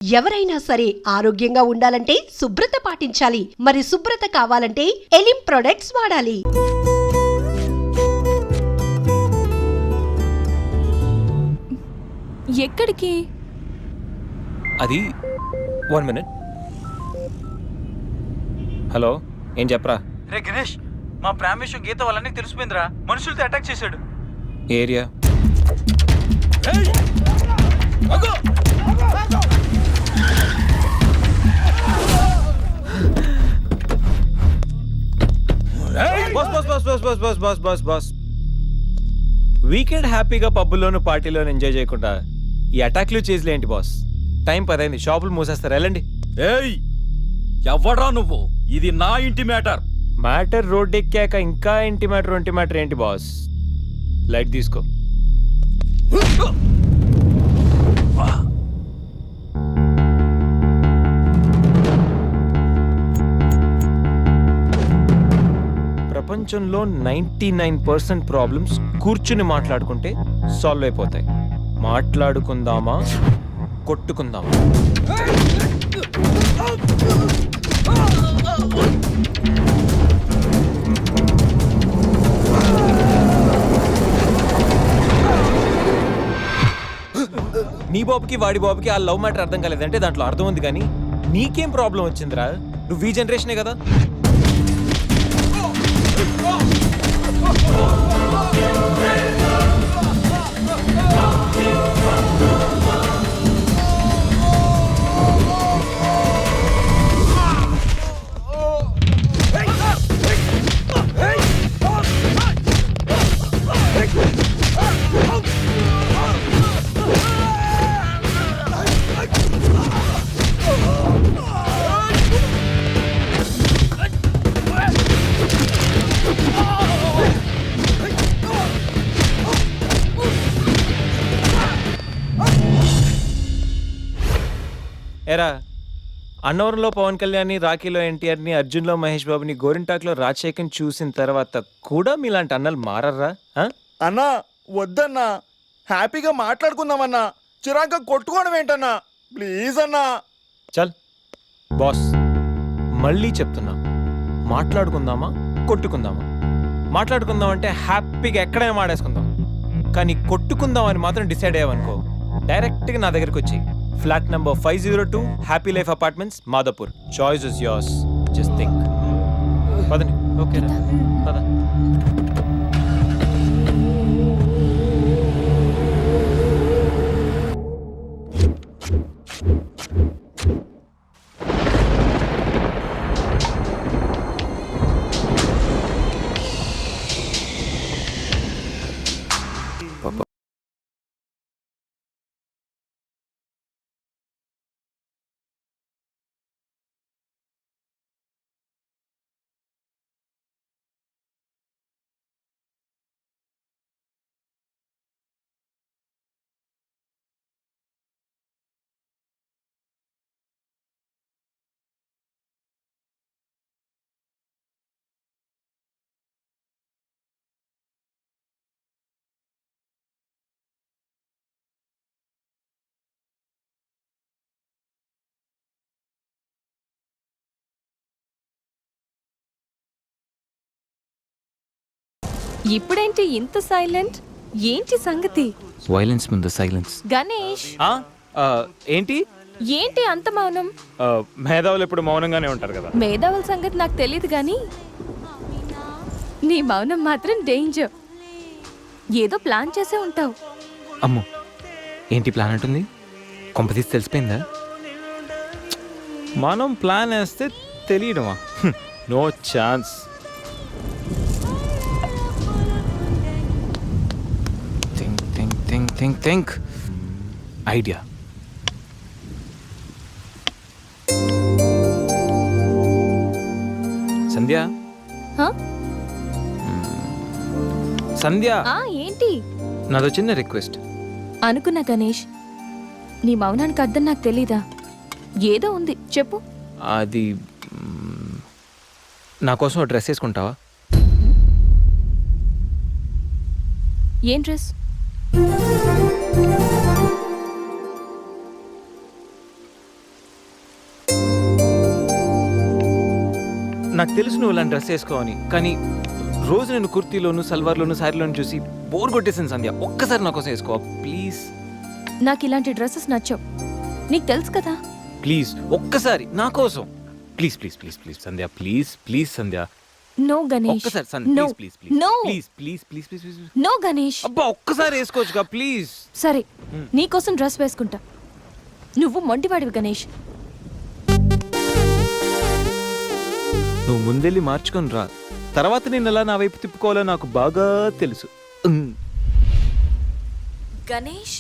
ఎవరైనా సరే ఆరోగ్యంగా ఉండాలంటే శుభ్రత పాటించాలి. మరి శుభ్రత కావాలంటే ఎలిం ప్రొడక్ట్స్ వాడాలి. ఎక్కడికి? అది 1 minute. హలో, ఏం చెప్పరా? రే గణేష్, మా ప్రేమ విషయం గీత వాళ్ళని తెలిసిపోయిందిరా. మనుషులతో అటాక్ చేశాడు. Area boss. వీకెండ్ హ్యాపీగా పబ్బుల్లోనూ పార్టీలోనూ ఎంజాయ్ చేయకుండా ఈ అటాక్లు చేసిలే ఏంటి బాస్? టైం 10 అయింది, షాపులు మూసేస్తారు, వెళ్ళండి. ఏయ్, ఎవడ్రా నువ్వు? ఇది నా ఇంటి మ్యాటర్. మ్యాటర్ రోడ్ ఎక్కాక ఇంకా ఇంటి మ్యాటర్ ఏంటి బాస్? లైట్ తీసుకో. ప్రపంచంలో 99% ప్రాబ్లమ్స్ కూర్చుని మాట్లాడుకుంటే సాల్వ్ అయిపోతాయి. మాట్లాడుకుందామా, కొట్టుకుందామా? నీ బాబుకి వాడి బాబుకి ఆ లవ్ మ్యాటర్ అర్థం కాలేదంటే దాంట్లో అర్థం ఉంది, కానీ నీకేం ప్రాబ్లం వచ్చిందిరా? నువ్వు ఈ జనరేషనే కదా. ఎరా, అన్నవరంలో పవన్ కళ్యాణ్ని, రాఖీలో ఎన్టీఆర్ని, అర్జున్లో మహేష్ బాబుని, గోరింటాక్లో రాజశేఖర్ని చూసిన తర్వాత కూడా మీలాంటి అన్నలు మారర్రా? అన్నా వద్దన్నా, హ్యాపీగా మాట్లాడుకుందామన్నా, చిరాగ్గా కొట్టుకోవడం ఏంటన్నా? ప్లీజ్ అన్నా. చల్ బాస్, మళ్ళీ చెప్తున్నా, మాట్లాడుకుందామా, కొట్టుకుందామా? మాట్లాడుకుందాం అంటే హ్యాపీగా ఎక్కడైనా మాడేసుకుందాం, కానీ కొట్టుకుందాం అని మాత్రం డిసైడ్ అయ్యావనుకో, డైరెక్ట్గా నా దగ్గరికి వచ్చి flat number 502 happy life apartments, Madhapur. Choice is yours, just think. పదండి. ఓకే పద. ఇప్పుడేంటి ఇంత సైలెంట్? ఏంటి సంగతి? వైలెన్స్ ముందు సైలెన్స్. గణేష్, ఏంటి ఏంటి అంత మౌనం? మేధావులు ఎప్పుడు మౌనంగానే ఉంటారు కదా. మేధావుల సంగతి నాకు తెలియదు, కానీ నీ మౌనం మాత్రం డేంజర్. ఏదో ప్లాన్ చేసే ఉంటావు. అమ్మో, ఏంటి ప్లాన్ అంటుంది? కొంపతీసి తెలిసిపోయిందా? మనం ప్లాన్ వేస్తే తెలియడమా? No chance. Think idea. Sandhya, Sandhya, ఏంటి? నాదో చిన్న రిక్వెస్ట్. అనుకున్నా గణేష్, నీ మౌనానికి అర్థం నాకు తెలీదా? ఏదో ఉంది, చెప్పు. అది నా కోసం డ్రెస్ వేసుకుంటావా? ఏం డ్రెస్? నాకు తెలుసు నువ్వు ఇలాంటి డ్రెస్ వేసుకోవని, కానీ రోజు నేను కుర్తీలోను సల్వార్లోను శారీలోను చూసి బోర్ కొట్టేసాను సంధ్య. ఒక్కసారి నా కోసం వేసుకో ప్లీజ్. నాకు ఇలాంటి డ్రెస్సెస్ నచ్చవు, నీకు తెలుసు కదా. ప్లీజ్ ఒక్కసారి నా కోసం. Please please please please Sandhya, please please Sandhya, no Ganesh, ఒక్కసారి Sandhya, no please please no please please please please please. No Ganesh. అబ్బా ఒక్కసారి వేసుకోవచ్చుగా ప్లీజ్. సరే, నీకోసం డ్రెస్ వేసుకుంటా. నువ్వు మొండివాడివి గణేష్. నువ్వు ముందెళ్ళి మార్చుకొని రా, తర్వాత నేను ఎలా నా వైపు తిప్పుకోవాలో నాకు బాగా తెలుసు. Ganesh,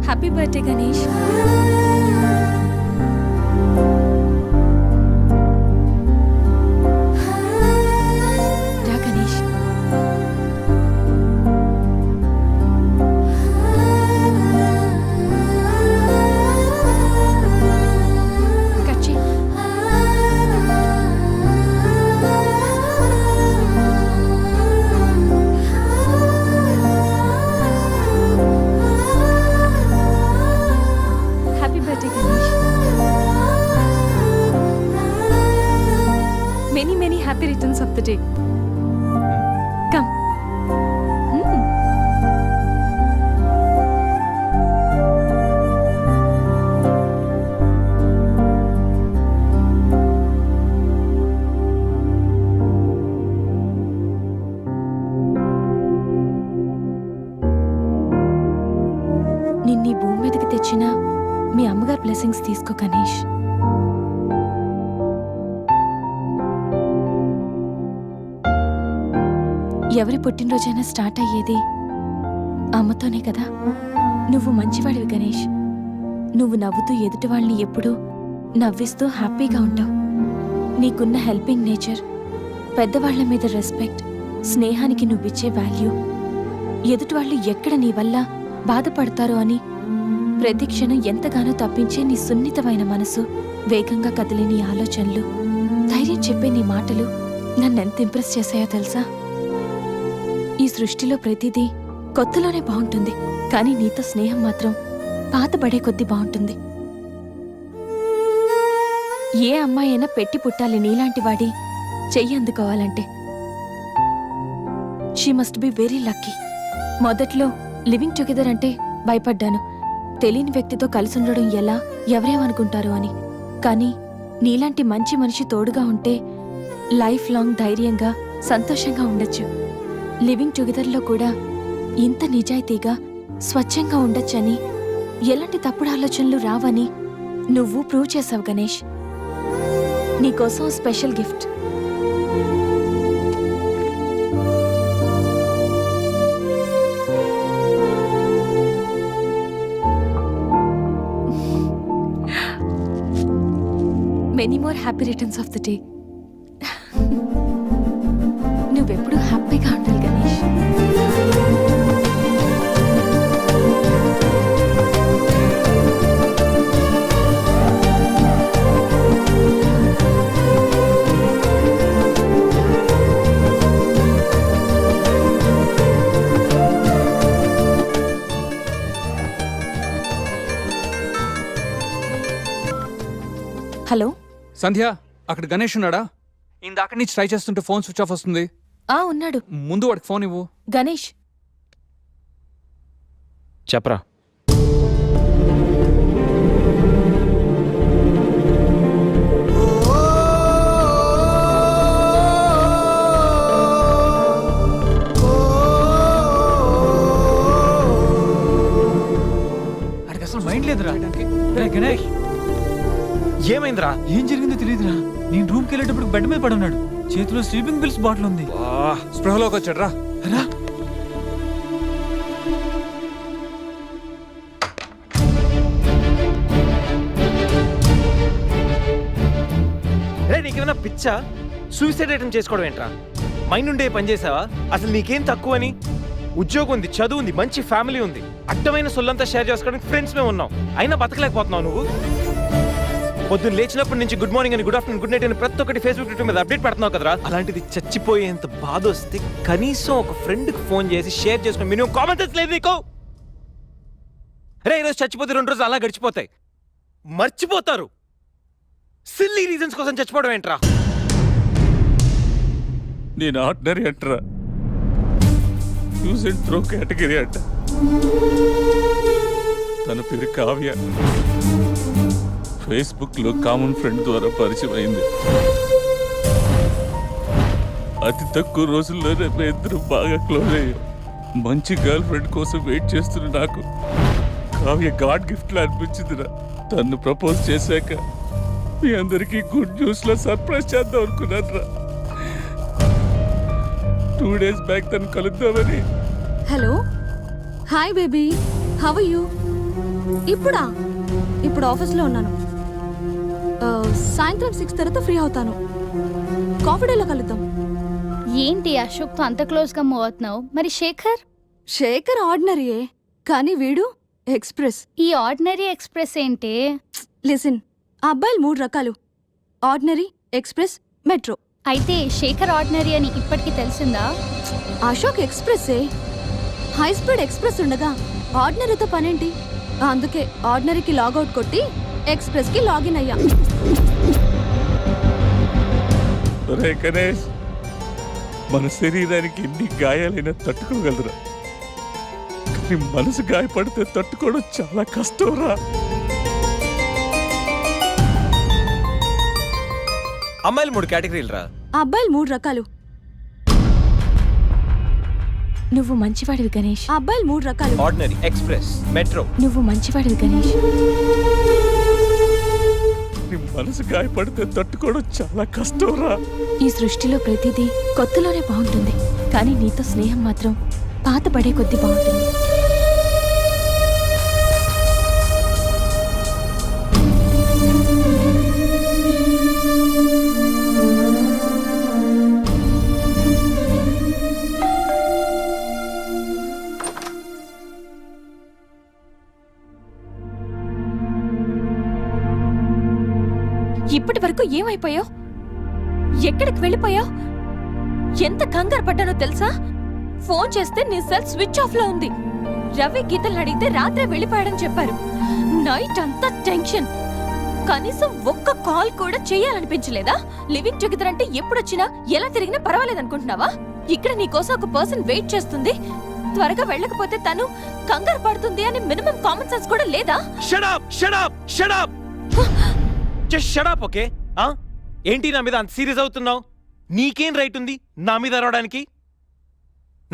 happy birthday Ganesh. రా గణేష్. కట్ చేయి. Happy birthday Ganesh. Many many happy returns of the day. Come. నిన్నీ భూమి మీదకి తెచ్చిన మీ అమ్మగారు బ్లెస్సింగ్స్ తీసుకో గణేష్. ఎవరి పుట్టినరోజైనా స్టార్ట్ అయ్యేది అమ్మతోనే కదా. నువ్వు మంచివాడివి గణేష్. నువ్వు నవ్వుతూ ఎదుటి వాళ్ళని ఎప్పుడూ నవ్విస్తూ హ్యాపీగా ఉంటావు. నీకున్న హెల్పింగ్ నేచర్, పెద్దవాళ్ల మీద రెస్పెక్ట్, స్నేహానికి నువ్విచ్చే వాల్యూ, ఎదుటి వాళ్ళు ఎక్కడ నీ వల్ల బాధపడతారో అని ప్రతి క్షణం ఎంతగానో తప్పించే నీ సున్నితమైన మనసు, వేగంగా కదిలే నీ ఆలోచనలు, ధైర్యం చెప్పే నీ మాటలు నన్నెంత ఇంప్రెస్ చేశాయో తెలుసా. ఈ సృష్టిలో ప్రతిదీ కొత్తలోనే బాగుంటుంది, కానీ నీతో స్నేహం మాత్రం పాతబడే కొద్దీ బాగుంటుంది. ఏ అమ్మాయి అయినా పెట్టి పుట్టాలి నీలాంటి వాడి చెయ్యి అందుకోవాలంటే. She must be very lucky. మొదట్లో లివింగ్ టుగెదర్ అంటే భయపడ్డాను, తెలియని వ్యక్తితో కలిసి ఉండడం ఎలా, ఎవరేమనుకుంటారో అని. కానీ నీలాంటి మంచి మనిషి తోడుగా ఉంటే లైఫ్ లాంగ్ ధైర్యంగా సంతోషంగా ఉండొచ్చు. లివింగ్ టుగెదర్లో కూడా ఇంత నిజాయితీగా స్వచ్ఛంగా ఉండొచ్చని, ఎలాంటి తప్పుడు ఆలోచనలు రావని నువ్వు ప్రూవ్ చేసావు గణేష్. నీకోసం special gift. Many more happy returns of the day. నువ్వెప్పుడు హ్యాపీగా ఉండాలి గణేష్. హలో. సంధ్య, అక్కడ గణేష్ ఉన్నాడా? ఇందాక నుంచి ట్రై చేస్తుంటే ఫోన్ స్విచ్ ఆఫ్ వస్తుంది. ఉన్నాడు. ముందు వాడికి ఫోన్ ఇవ్వు. గణేష్, చెప్పరా. అడికి అసలు మైండ్ లేదురా. రే గణేష్, ఏమైందిరా? ఏం జరిగిందో తెలియదురా. నేను రూమ్కి వెళ్ళేటప్పుడు బెడ్ మీద పడి ఉన్నాడు. చేతిలో స్లీపింగ్ పిల్స్ బాటిల్ ఉంది. స్పృహలోకి వచ్చాడు రా. రా. రే, నీకేమైనా పిచ్చా? సూసైడ్ అటెంప్ట్ చేసుకోవడం ఏంట్రా? మైండ్ ఉండే పని చేసావా? అసలు నీకేం తక్కువని? ఉద్యోగం ఉంది, చదువు ఉంది, మంచి ఫ్యామిలీ ఉంది, అడ్డమైన సొల్లంతా షేర్ చేసుకోవడానికి ఫ్రెండ్స్ మేము ఉన్నాం. అయినా బతకలేకపోతున్నావు నువ్వు. పొద్దున్న లేచినప్పటి నుంచి గుడ్ మార్నింగ్ అని, గుడ్ ఆఫ్టర్నూన్, గుడ్ నైట్ అని ప్రతి ఒక్కటి ఫేస్బుక్ ట్విట్టర్ మీద అప్డేట్ పెడుతున్నావు కదరా. అలాంటిది చచ్చిపోయేంత బాధ వస్తే కనీసం ఒక ఫ్రెండ్కి ఫోన్ చేసి షేర్ చేసుకుని మినిమం కామన్ సెన్స్ లేదు నీకు? రే, ఈరోజు చచ్చిపోతే 2 రోజులు అలా గడిచిపోతాయి, మర్చిపోతారు. సిల్లీ రీజన్స్ కోసం చచ్చిపోవడం ఏంట్రా? నేను ఆర్డినరీ అంటరా, యూజ్ అండ్ త్రో కేటగిరీ అంట. తన పేరు కావ్య. ఫేస్బుక్ లో కామన్ ఫ్రెండ్ ద్వారా పరిచయం అయింది. అతి తక్కువ రోజుల్లోనే మేము ఇద్దరు బాగా క్లోజ్ అయ్యాం. మంచి గర్ల్ ఫ్రెండ్ కోసం వెయిట్ చేస్తున్న నాకు కావ్య గాడ్ గిఫ్ట్ లా అనిపించిందిరా. తను ప్రపోజ్ చేశాక మీ అందరికీ గుడ్ న్యూస్ లో సర్ప్రైజ్ చేద్దాం అనుకున్నాను రా. 2 days బ్యాక్ తను కలుద్దామని. Hello, hi baby, how are you? ఇప్పుడు ఆఫీస్లో ఉన్నాను. సాయంత్రం 6 తర్వాత ఫ్రీ అవుతాను. కాఫీ డేలో కలుద్దాం. ఏంటి అశోక్తో అంత క్లోజ్గా మూవ్ అవుతున్నావు? మరి శేఖర్ ఆర్డినరీయే, కానీ వీడు ఎక్స్ప్రెస్. ఈ ఆర్డినరీ ఎక్స్ప్రెస్ ఏంటి? లిసన్, ఆ అబ్బాయిలు 3 రకాలు: ఆర్డినరీ, ఎక్స్ప్రెస్, మెట్రో. అయితే శేఖర్ ఆర్డినరీ అని ఇప్పటికి తెలిసిందా? అశోక్ ఎక్స్ప్రెస్సే. హై స్పీడ్ ఎక్స్ప్రెస్ ఉండగా ఆర్డినరీతో పనేంటి? అందుకే ఆర్డినరీకి లాగౌట్ కొట్టి ఎక్స్ప్రెస్కి లాగిన్ అయ్యా. ఒరే గణేష్, మన శరీరానికి ఎన్ని గాయాలైనా తట్టుకోగలరా, కానీ మనసు గాయపడితే తట్టుకోవడం చాలా కష్టంరా. అమ్మాయిలు 3 కేటగిరీలు రా. ఆ అబ్బాయిలు 3 రకాలు. నువ్వు మంచివాడివి గణేష్. ఆ అబ్బాయిలు 3 రకాలు. Ordinary, express, metro. నువ్వు మంచివాడివి గణేష్. నీ మనసు గాయపడితే తట్టుకోవడం చాలా కష్టంరా. ఈ సృష్టిలో ప్రతిదీ కొత్తలోనే బాగుంటుంది, కానీ నీతో స్నేహం మాత్రం పాత పడే కొద్దీ బాగుంటుంది. ఇప్పటి వరకు ఏమైపోయావు? ఎక్కడికి వెళ్ళిపోయావు? ఎంత కంగారు పడ్డానో తెలుసా? ఫోన్ చేస్తే నీ సెల్ స్విచ్ ఆఫ్ లో ఉంది. రవి గీతలు అడిగితే రాత్రే వెళ్ళిపోయాడని చెప్పారు. నైట్ అంతా టెన్షన్. కనీసం ఒక్క కాల్ కూడా చేయాలనిపించలేదా? లివింగ్ టుగెదర్ అంటే ఎప్పుడొచ్చినా ఎలా తిరిగినా పర్వాలేదనుకుంటున్నావా? ఇక్కడ నీకోసం ఒక పర్సన్ వెయిట్ చేస్తుంది. త్వరగా వెళ్ళకపోతే తను కంగారు పడుతుంది అని మినిమం కామన్ సెన్స్ కూడా లేదా? Shut up, shut up, shut up. Just shut up, okay? ఏంటి నా మీద అంత సీరియస్ అవుతున్నావు? నీకేం రైట్ ఉంది నా మీద అరవడానికి?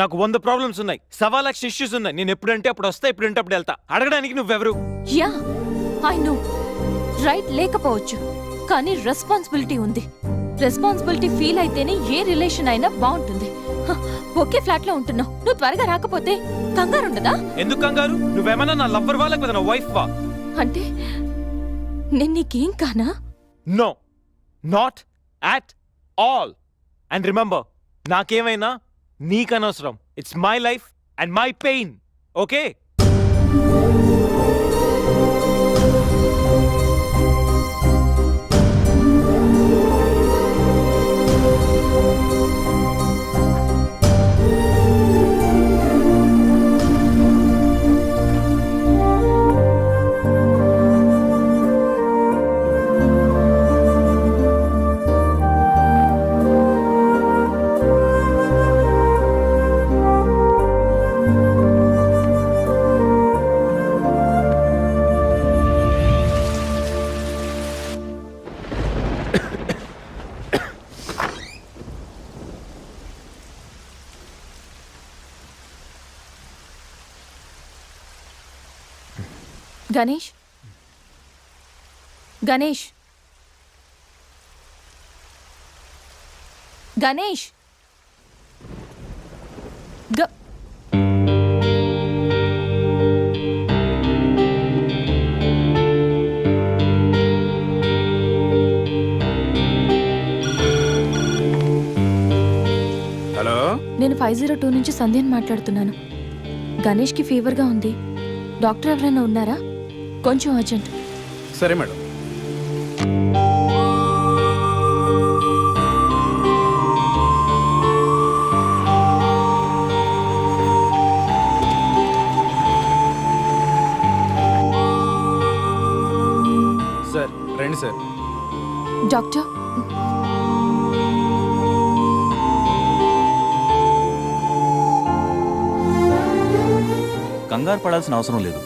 నాకు 100 ప్రాబ్లమ్స్ ఉన్నాయి, 1,00,000 ఇష్యూస్ ఉన్నాయి. నేను ఎప్పుడంటే అప్పుడు వస్తా, ఎప్పుడంటే అప్పుడు వెళ్తా. అడగడానికి నువ్వెవరు? Yeah, I know. రైట్ లేకపోవచ్చు, కానీ రెస్పాన్సిబిలిటీ ఉంది. రెస్పాన్సిబిలిటీ ఫీల్ అయితేనే ఏ రిలేషన్ అయినా బాగుంటుంది. ఒకే ఫ్లాట్ లో ఉంటున్నావు, నువ్వు త్వరగా రాకపోతే కంగారు ఉండదా? ఎందుకు కంగారు? నువ్వేమన్నా నా లవ్వర్ వా, లేకపోతే నా వైఫ్ వా? అంటే నేను నీకేం కానా? No, not at all. And remember, నాకేమైనా నీకనవసరం. It's my life and my pain. Okay? Ganesh, Ganesh, Ganesh, hello, నేను 502 నుంచి సంధ్యని మాట్లాడుతున్నాను. గణేష్కి ఫీవర్గా ఉంది. డాక్టర్ ఎవరైనా ఉన్నారా? కొంచెం అర్జెంట్. సరే మేడం. సార్ రండి సార్. డాక్టర్, కంగారు పడాల్సిన అవసరం లేదు.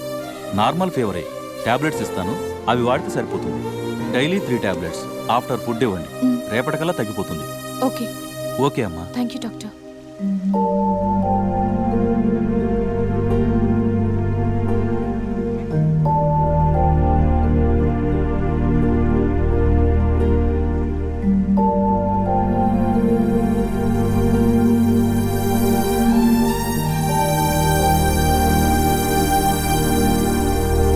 నార్మల్ ఫీవరే. టాబ్లెట్స్ ఇస్తాను, అవి వాడితే సరిపోతుంది. Daily 3 tablets. ఆఫ్టర్ ఫుడ్ ఇవ్వండి. రేపటికల్లా తగ్గిపోతుంది. ఓకే. ఓకే అమ్మా. Thank you doctor.